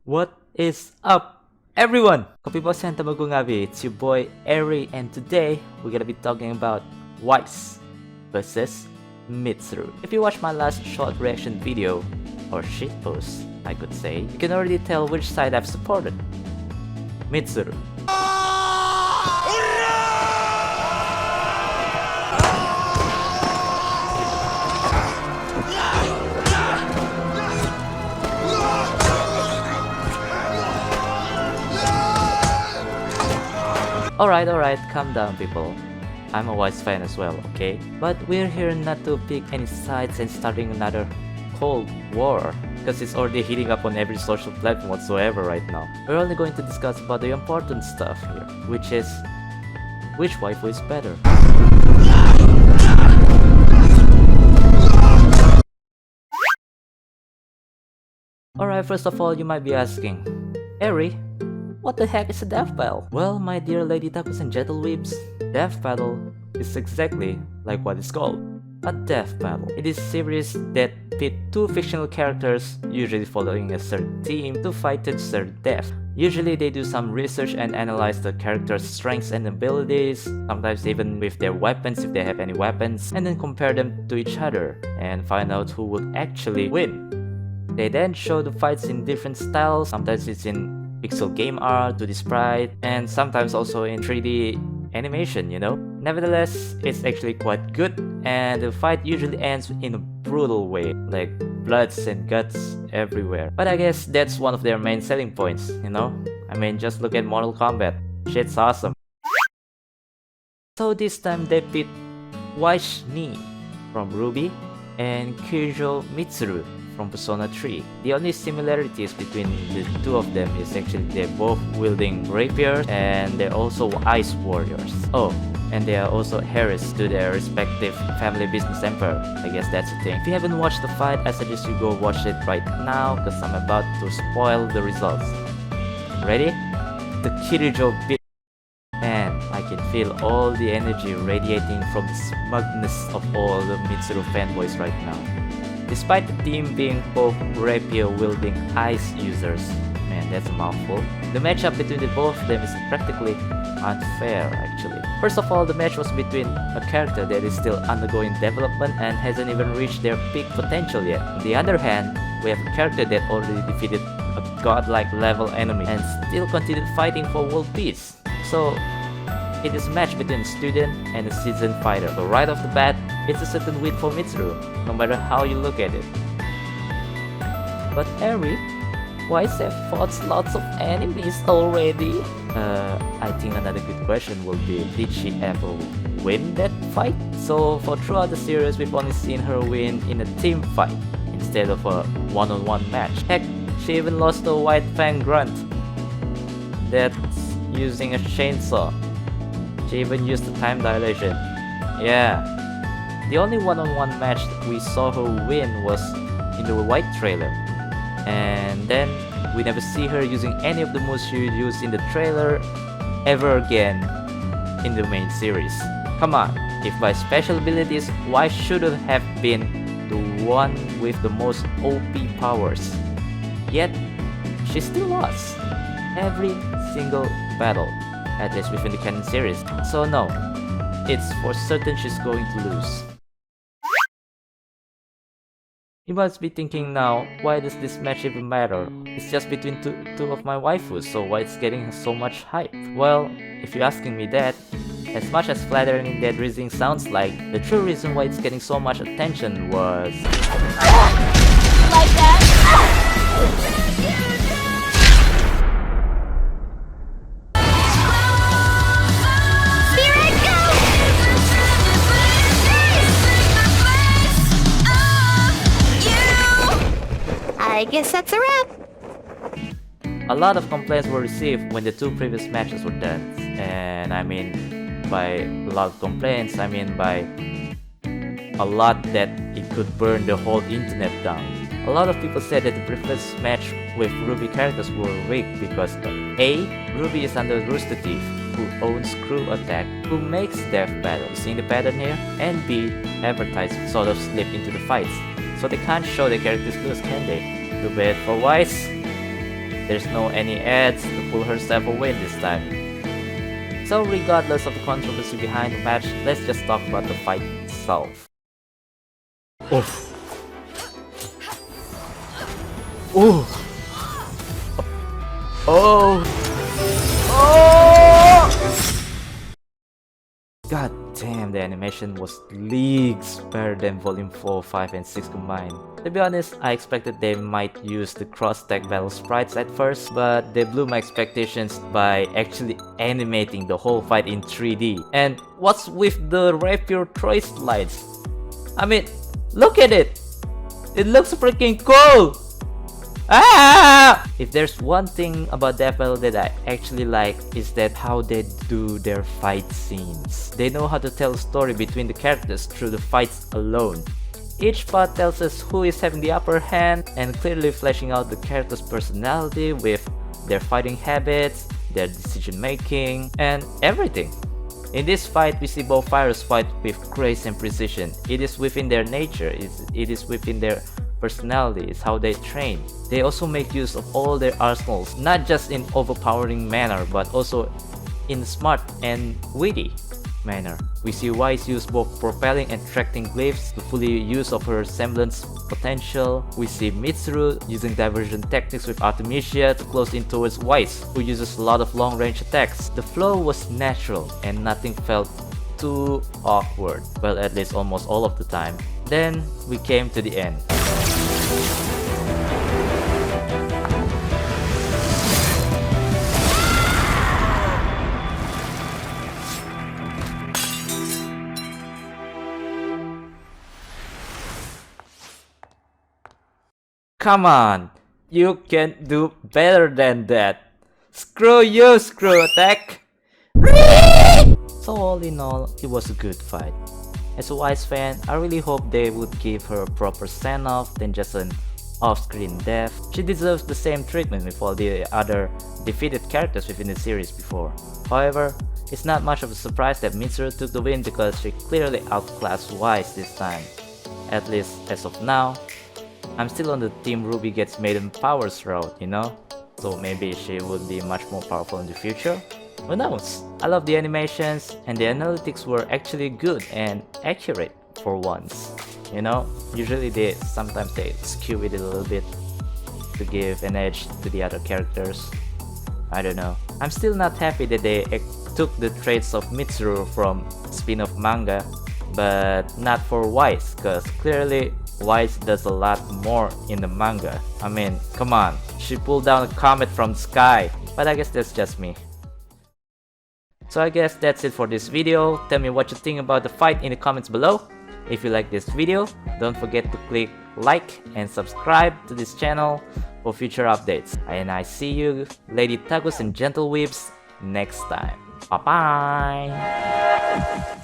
What is up, everyone? Kopi Bosan Tamagung Abi, it's your boy Eri, and today we're gonna be talking about Weiss versus Mitsuru. If you watched my last short reaction video, or shitpost, I could say, you can already tell which side I've supported. Mitsuru. Alright, calm down people. I'm a Weiss fan as well, okay? But we're here not to pick any sides and starting another Cold War, because it's already heating up on every social platform whatsoever right now. We're only going to discuss about the important stuff here, which is which waifu is better. Alright, first of all, you might be asking, Eri, what the heck is a death battle? Well, my dear lady takus and gentle weebs, death battle is exactly like what it's called, a death battle. It is a series that pit two fictional characters, usually following a certain theme, to fight to certain death. Usually they do some research and analyze the character's strengths and abilities, sometimes even with their weapons if they have any weapons, and then compare them to each other and find out who would actually win. They then show the fights in different styles, sometimes it's in pixel game art, 2D sprite, and sometimes also in 3D animation, you know? Nevertheless, it's actually quite good, and the fight usually ends in a brutal way, like bloods and guts everywhere. But I guess that's one of their main selling points, you know? I mean, just look at Mortal Kombat. Shit's awesome. So this time they pit Weiss Schnee from Ruby and Kirijo Mitsuru from Persona 3. The only similarities between the two of them is actually they're both wielding rapiers and they're also ice warriors. Oh, and they are also heirs to their respective family business empire. I guess that's the thing. If you haven't watched the fight, I suggest you go watch it right now because I'm about to spoil the results. Ready? The Kirijo bit. Man, I can feel all the energy radiating from the smugness of all the Mitsuru fanboys right now. Despite the team being both rapier-wielding ice users, man, that's a mouthful, the matchup between the both of them is practically unfair actually. First of all, the match was between a character that is still undergoing development and hasn't even reached their peak potential yet. On the other hand, we have a character that already defeated a godlike level enemy and still continued fighting for world peace. So, it is a match between a student and a seasoned fighter. So right off the bat, it's a certain win for Mitsuru, no matter how you look at it. But Eri, Weiss have fought lots of enemies already? I think another good question will be, did she ever win that fight? So for throughout the series, we've only seen her win in a team fight, instead of a one-on-one match. Heck, she even lost to a White Fang Grunt that's using a chainsaw. She even used the time dilation. Yeah. The only one-on-one match that we saw her win was in the White trailer. And then we never see her using any of the moves she used in the trailer ever again in the main series. Come on, if by special abilities, why shouldn't have been the one with the most OP powers? Yet, she still lost every single battle, at least within the canon series. So no, it's for certain she's going to lose. You must be thinking now, why does this match even matter? It's just between two of my waifus, so why it's getting so much hype? Well, if you're asking me that, as much as flattering that reasoning sounds like, the true reason why it's getting so much attention was... Like that? I guess that's a wrap. A lot of complaints were received when the two previous matches were done. And I mean, by a lot of complaints, I mean by a lot that it could burn the whole internet down. A lot of people said that the previous match with Ruby characters were rigged because A. Ruby is under Rooster Teeth, who owns Crew Attack, who makes Death Battle. You see the pattern here? And B. Advertising sort of slipped into the fights, so they can't show the characters lose, can they? Too bad for Weiss. There's no any ads to pull herself away this time. So regardless of the controversy behind the match, let's just talk about the fight itself. Oh. Oh. Oh. Oh. God damn, the animation was leagues better than Volume 4, 5, and 6 combined. To be honest, I expected they might use the cross-tag battle sprites at first, but they blew my expectations by actually animating the whole fight in 3D. And what's with the rapier throw slides? I mean, look at it! It looks freaking cool! Ah! If there's one thing about Death Battle that I actually like, is that how they do their fight scenes. They know how to tell a story between the characters through the fights alone. Each part tells us who is having the upper hand and clearly fleshing out the character's personality with their fighting habits, their decision making, and everything. In this fight, we see both fighters fight with grace and precision. It is within their nature, it is within their personality, it's how they train. They also make use of all their arsenals, not just in overpowering manner, but also in smart and witty manner. We see Weiss use both propelling and tracking glyphs to fully use of her semblance potential. We see Mitsuru using diversion techniques with Artemisia to close in towards Weiss, who uses a lot of long-range attacks. The flow was natural and nothing felt too awkward, well, at least almost all of the time. Then we came to the end. Come on, you can do better than that. Screw you, Screw Attack! So all in all, it was a good fight. As a Weiss fan, I really hope they would give her a proper send-off than just an off-screen death. She deserves the same treatment with all the other defeated characters within the series before. However, it's not much of a surprise that Mitsuru took the win because she clearly outclassed Weiss this time. At least as of now. I'm still on the Team Ruby gets Maiden Powers route, you know? So maybe she would be much more powerful in the future? Who knows? I love the animations and the analytics were actually good and accurate for once. You know, usually sometimes they skew it a little bit to give an edge to the other characters. I don't know. I'm still not happy that they took the traits of Mitsuru from spin-off manga, but not for Weiss, cause clearly Weiss does a lot more in the manga. I mean, come on, she pulled down a comet from the sky, but I guess that's just me. So I guess that's it for this video. Tell me what you think about the fight in the comments below. If you like this video, don't forget to click like and subscribe to this channel for future updates. And I see you, Lady Tagus and Gentle Weebs, next time. Bye bye!